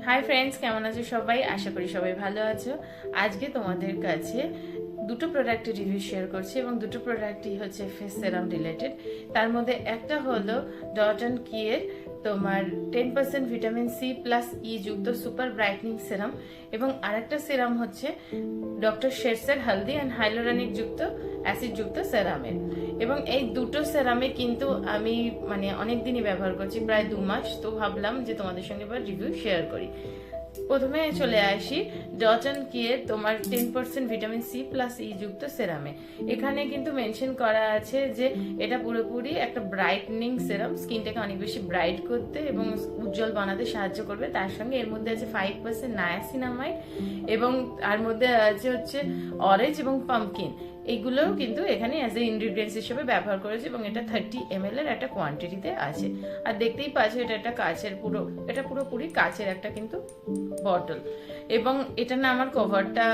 Hi friends, কেমন আছো সবাই? আশা করি সবাই ভালো আছো। আজকে তোমাদের কাছে দুটো প্রোডাক্টের রিভিউ শেয়ার করছি এবং দুটো প্রোডাক্টই হচ্ছে ফেস সেরাম রিলেটেড। তার মধ্যে একটা হলো ডট অ্যান্ড কিয়ের তোমার 10% ভিটামিন সি প্লাস ই যুক্ত সুপার ব্রাইটনিং সেরাম, এবং আরেকটা সেরাম হচ্ছে ডক্টর শেরসের হলদি অ্যান্ড হাইলোরানিক যুক্ত অ্যাসিড যুক্ত সেরামের। এবং এই দুটো সেরামে কিন্তু আমি অনেক দিনই ব্যবহার করছি, প্রায় 2 মাস। তো ভাবলাম যে তোমাদের সঙ্গে এবার রিভিউ শেয়ার করি। প্রথমে চলে আসি ডট অ্যান্ড কিয়ের তোমার 10% ভিটামিন সি প্লাস ই যুক্ত সেরামে। এখানে কিন্তু মেনশন করা আছে যে এটা পুরোপুরি একটা ব্রাইটনিং সেরাম, স্কিনটাকে অনেক বেশি ব্রাইট করতে এবং উজ্জ্বল বানাতে সাহায্য করবে। তার সঙ্গে এর মধ্যে আছে 5% নায়াসিনামাইড এবং তার মধ্যে আছে হচ্ছে অরেঞ্জ এবং পাম্পকিন। এইগুলোও কিন্তু এখানে অ্যাজ এ ইনগ্রিডিয়েন্টস হিসেবে ব্যবহার করেছে এবং এটা 30 ml এর একটা কোয়ান্টিটিতে আছে। আর দেখতেই পাচ্ছ এটা একটা কাচের এটা পুরোপুরি কাচের একটা কিন্তু বটল। এবং এটা না আমার কভারটা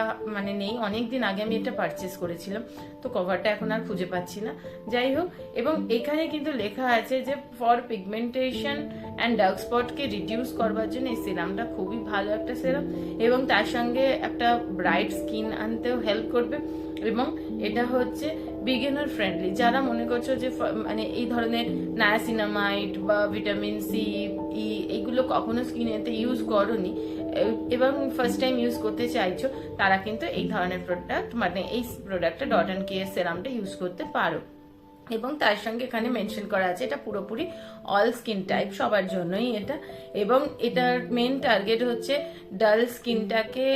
নেই, অনেকদিন আগে আমি এটা পারচেস করেছিলাম, তো কভারটা এখন আর খুঁজে পাচ্ছি না। যাই হোক, এবং এখানে কিন্তু লেখা আছে যে ফর পিগমেন্টেশন অ্যান্ড ডার্ক স্পটকে রিডিউস করবার জন্য এই সিরামটা খুবই ভালো একটা সিরাম, এবং তার সঙ্গে একটা ব্রাইট স্কিন আনতেও হেল্প করবে। এবং এটা হচ্ছে বিগিনার ফ্রেন্ডলি। যারা মনে করছো যে এই ধরনের নায়াসিনামাইড বা ভিটামিন সি ই এইগুলো কখনো স্কিনেতে ইউজ করোনি এবং ফার্স্ট টাইম ইউজ করতে চাইছো, তারা কিন্তু এই ধরনের প্রোডাক্ট এই প্রোডাক্টটা ডট অ্যান্ড কিয়ের সেরামটা ইউজ করতে পারো। এবং তার সঙ্গে এখানে মেনশন করা আছে এটা পুরোপুরি অল স্কিন টাইপ, সবার জন্যই এটা। এবং এটার মেন টার্গেট হচ্ছে ডাল স্কিনটাকে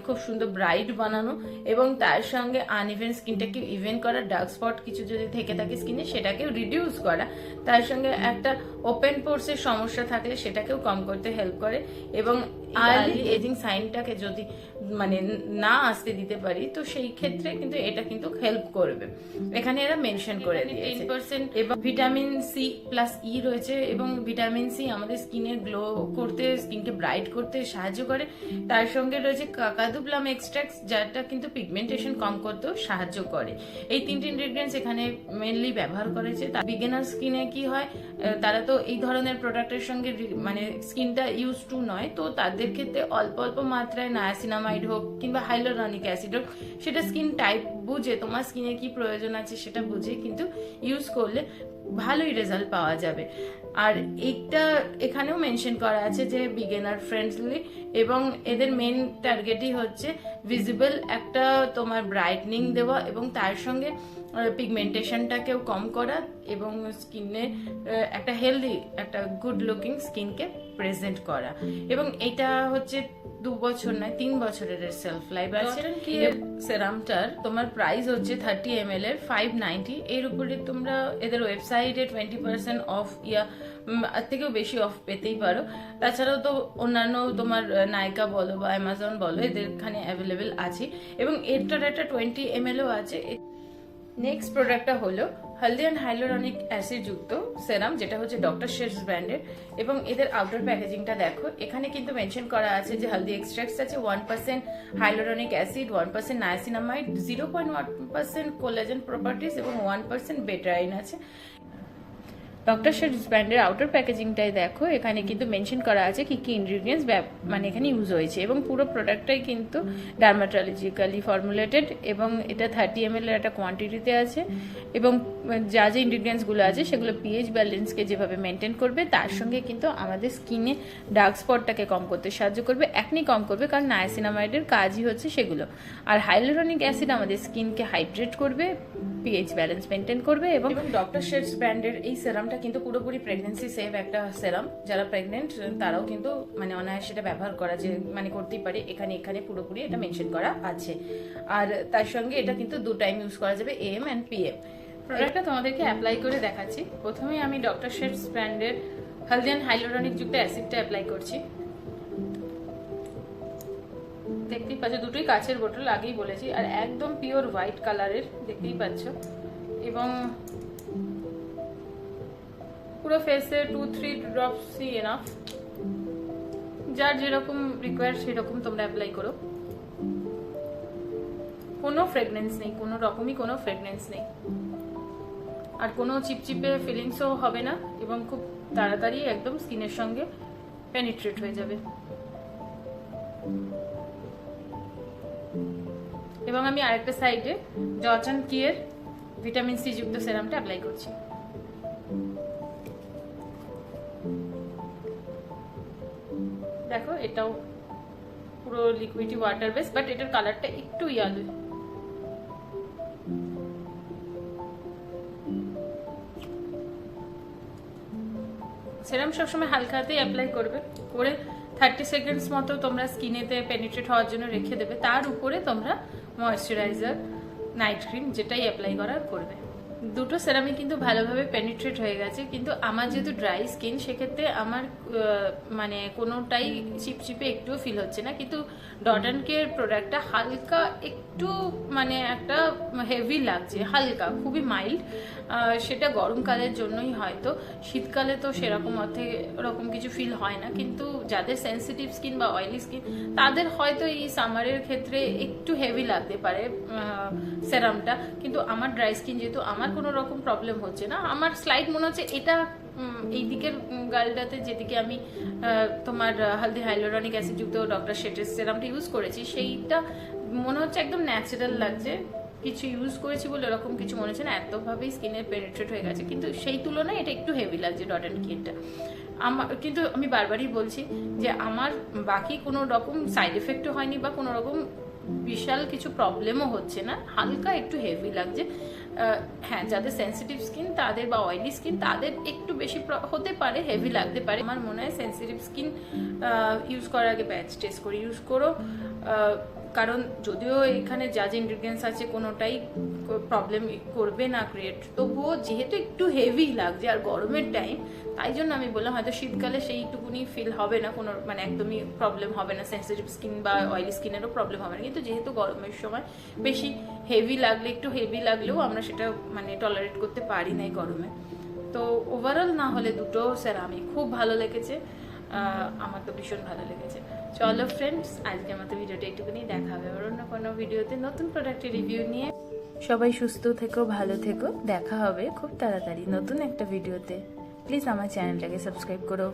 খুব সুন্দর ব্রাইট বানানো, এবং তার সঙ্গে আনইভেন স্কিনটাকে ইভেন করা, ডার্ক স্পট কিছু যদি থেকে থাকে স্কিনে সেটাকেও রিডিউস করা, তার সঙ্গে একটা ওপেন পোর্সের সমস্যা থাকলে সেটাকেও কম করতে হেল্প করে। এবং আর্লি এজিং সাইনটাকে যদি না আসতে দিতে পারি, তো সেই ক্ষেত্রে কিন্তু এটা কিন্তু হেল্প করবে। এখানে এরা মেনশন করে দিয়েছে 10% এবং ভিটামিন সি প্লাস ই রয়েছে, এবং ভিটামিন সি আমাদের স্কিনে গ্লো করতে, স্কিনকে ব্রাইট করতে সাহায্য করে। তার সঙ্গে রয়েছে কাকাদু প্লাম এক্সট্রাক্ট, যেটা কিন্তু পিগমেন্টেশন কম করতেও সাহায্য করে। এই তিনটি ইনগ্রেডিয়েন্টস এখানে মেনলি ব্যবহার করেছে। বিগিনার স্কিনে কি হয়, তারা তো এই ধরনের প্রোডাক্টের সঙ্গে স্কিনটা ইউজ টু নয়, তো তাদের ক্ষেত্রে অল্প অল্প মাত্রায় নায়াসিনামাইড হোক কিংবা হাইলোরানিক অ্যাসিড হোক, সেটা স্কিন টাইপ বুঝে, তোমার স্কিনে কি প্রয়োজন আছে সেটা বুঝে কিন্তু ইউজ করলে ভালোই রেজাল্ট পাওয়া যাবে। আর এইটা এখানেও মেনশন করা আছে যে বিগিনার ফ্রেন্ডলি, এবং এদের মেন টার্গেটই হচ্ছে ভিজিবল একটা তোমার ব্রাইটনিং দেওয়া এবং তার সঙ্গে পিগমেন্টেশনটাকেও কম করা এবং স্কিনে একটা হেলদি, একটা গুড লুকিং স্কিনকে প্রেজেন্ট করা। এবং এটা হচ্ছে 2 বছর নয়, 3 বছরের সেলফ লাইফ আছে। সেরামটার তোমার প্রাইস হচ্ছে 30 ml এর 590। এর উপরে তোমরা এদের ওয়েবসাইটে 20% অফ থেকেও বেশি অফ পেতেই পারো। তাছাড়াও তো অন্যান্য তোমার নাইকা বলো বা অ্যামাজন বলো, এদের এখানে অ্যাভেলেবেল আছে, এবং এটার একটা 20 ml আছে। নেক্সট প্রোডাক্টটা হলো হলদি অ্যান্ড হাইলোরনিক অ্যাসিড যুক্ত সেরাম, যেটা হচ্ছে ডক্টর শেরস ব্র্যান্ডের। এবং এদের আউটার প্যাকেজিংটা দেখো, এখানে কিন্তু মেনশন করা আছে যে হলদি এক্সট্রাক্টস আছে, 1% hyaluronic acid, 1% niacinamide, 0.1% collagen properties এবং 1% বেটারাইন আছে। ডক্টর শেরস ব্র্যান্ডের আউটার প্যাকেজিংটাই দেখো, এখানে কিন্তু মেনশন করা আছে কি কি ইনগ্রিডিয়েন্টস এখানে ইউজ হয়েছে, এবং পুরো প্রোডাক্টটাই কিন্তু ডার্মাটোলজিক্যালি ফর্মুলেটেড, এবং এটা 30 ml এর একটা কোয়ান্টিটিতে আছে। এবং যা যে ইনগ্রিডিয়েন্টসগুলো আছে সেগুলো পিএইচ ব্যালেন্সকে যেভাবে মেনটেন করবে, তার সঙ্গে কিন্তু আমাদের স্কিনে ডার্ক স্পটটাকে কম করতে সাহায্য করবে, একনি কম করবে, কারণ নায়াসিনামাইডের কাজই হচ্ছে সেগুলো। আর হাইলোরনিক অ্যাসিড আমাদের স্কিনকে হাইড্রেট করবে, পিএইচ ব্যালেন্স মেনটেন করবে। এবং ডক্টর শেরস ব্র্যান্ডের এই সেরামটা কিন্তু পুরোপুরি প্রেগনেন্সি সেভ একটা সেরাম। যারা প্রেগনেন্ট তারাও কিন্তু অনায়াসে সেটা ব্যবহার করা যে করতেই পারে, এখানে পুরোপুরি এটা মেনশন করা আছে। আর তার সঙ্গে এটা কিন্তু 2 টাইম ইউজ করা যাবে, AM অ্যান্ড PM। প্রোডাক্টটা তোমাদেরকে অ্যাপ্লাই করে দেখাচ্ছি। প্রথমেই আমি ডক্টর শেরস ব্র্যান্ডের হলদি অ্যান্ড হাইলোরনিক যুক্ত অ্যাসিডটা অ্যাপ্লাই করছি। দেখতেই পাচ্ছ দুটোই কাচের বোতল, আগেই বলেছি, আর একদম পিওর হোয়াইট কালারের, দেখতেই পাচ্ছ। এবং পুরো ফেসে 2-3 ড্রপসই এনাফ, যার যেরকম রিকোয়ার সেরকম তোমরা অ্যাপ্লাই করো। কোনো ফ্রেগনেন্স নেই, কোনো রকমই কোনো ফ্রেগনেন্স নেই, আর কোনো চিপচিপে ফিলিংসও হবে না, এবং খুব তাড়াতাড়ি একদম স্কিনের সঙ্গে পেনিট্রেট হয়ে যাবে। এবং আমি আরেকটা সাইডে জর্জ অ্যান্ড কিয়ের ভিটামিন সি যুক্ত সেরামটা অ্যাপ্লাই করছি। দেখো এটাও পুরো লিকুইডি ওয়াটার বেস, বাট এটার কালারটা একটু ইয়েলো। সেরাম সবসময় হালকা হাতেই অ্যাপ্লাই করবে, করে 30 সেকেন্ডস মতো তোমরা স্কিনেতে পেনিট্রেট হওয়ার জন্য রেখে দেবে। তার উপরে তোমরা ময়েশ্চারাইজার, নাইট ক্রিম যেটাই অ্যাপ্লাই করার করবে। দুটো সেরামই কিন্তু ভালোভাবে পেনিট্রেট হয়ে গেছে, কিন্তু আমার যেহেতু ড্রাই স্কিন সেক্ষেত্রে আমার মানে কোনোটাই চিপচিপে একটুও ফিল হচ্ছে না। কিন্তু ডট অ্যান্ড কেয়ার প্রোডাক্টটা হালকা একটু মানে একটা হেভি লাগছে, হালকা, খুবই মাইল্ড। সেটা গরমকালের জন্যই হয়তো, শীতকালে তো সেরকম ওরকম কিছু ফিল হয় না। কিন্তু যাদের সেন্সিটিভ স্কিন বা অয়েলি স্কিন তাদের হয়তো এই সামারের ক্ষেত্রে একটু হেভি লাগতে পারে সেরামটা। কিন্তু আমার ড্রাই স্কিন যেহেতু, আমার কোনো রকম প্রবলেম হচ্ছে না। আমার স্লাইড মনে হচ্ছে এটা এই দিকের গালটাতে যেদিকে আমি তোমার হালদি হাইলোরনিক অ্যাসিড যুক্ত ডক্টর শেটের সেরামটা ইউজ করেছি, সেইটা মনে হচ্ছে একদম ন্যাচারাল লাগছে। কিছু ইউজ করেছি বলে এরকম কিছু মনে হচ্ছে না, এতভাবেই স্কিনের পেনিট্রেট হয়ে গেছে। কিন্তু সেই তুলনায় এটা একটু হেভি লাগছে ডট অ্যান্ড কিটা আমার। কিন্তু আমি বারবারই বলছি যে আমার বাকি কোনো রকম সাইড এফেক্টও হয়নি বা কোনো রকম বিশাল কিছু প্রবলেমও হচ্ছে না, হালকা একটু হেভি লাগছে। হ্যাঁ, যাদের সেন্সিটিভ স্কিন তাদের বা অয়েলি স্কিন তাদের একটু বেশি হতে পারে, হেভি লাগতে পারে। আমার মনে হয় সেন্সিটিভ স্কিন ইউজ করার আগে ব্যাচ টেস্ট করে ইউজ করো, কারণ যদিও এখানে যা যে ইনগ্রিডিয়েন্টস আছে কোনোটাই প্রবলেম করবে না ক্রিয়েট, তবুও যেহেতু একটু হেভি লাগছে আর গরমের টাইম, তাই জন্য আমি বললাম হয়তো শীতকালে সেইটুকুনি ফিল হবে না, কোনো মানে একদমই প্রবলেম হবে না, সেন্সিটিভ স্কিন বা অয়েলি স্কিনেরও প্রবলেম হবে না। কিন্তু যেহেতু গরমের সময় বেশি হেভি লাগলে, একটু হেভি লাগলেও আমরা সেটা মানে টলারেট করতে পারি না এই গরমে। তো ওভারঅল না হলে দুটো সেরামই খুব ভালো লেগেছে, আমার তো ভীষণ ভালো লেগেছে। চলো ফ্রেন্ডস, আজকের মতো ভিডিওটা একটুখানি দেখা হবে আবার অন্য কোনো ভিডিওতে নতুন প্রোডাক্টের রিভিউ নিয়ে। সবাই সুস্থ থেকো, ভালো থেকো, দেখা হবে খুব তাড়াতাড়ি নতুন একটা ভিডিওতে। প্লিজ আমার চ্যানেলটাকে সাবস্ক্রাইব করো।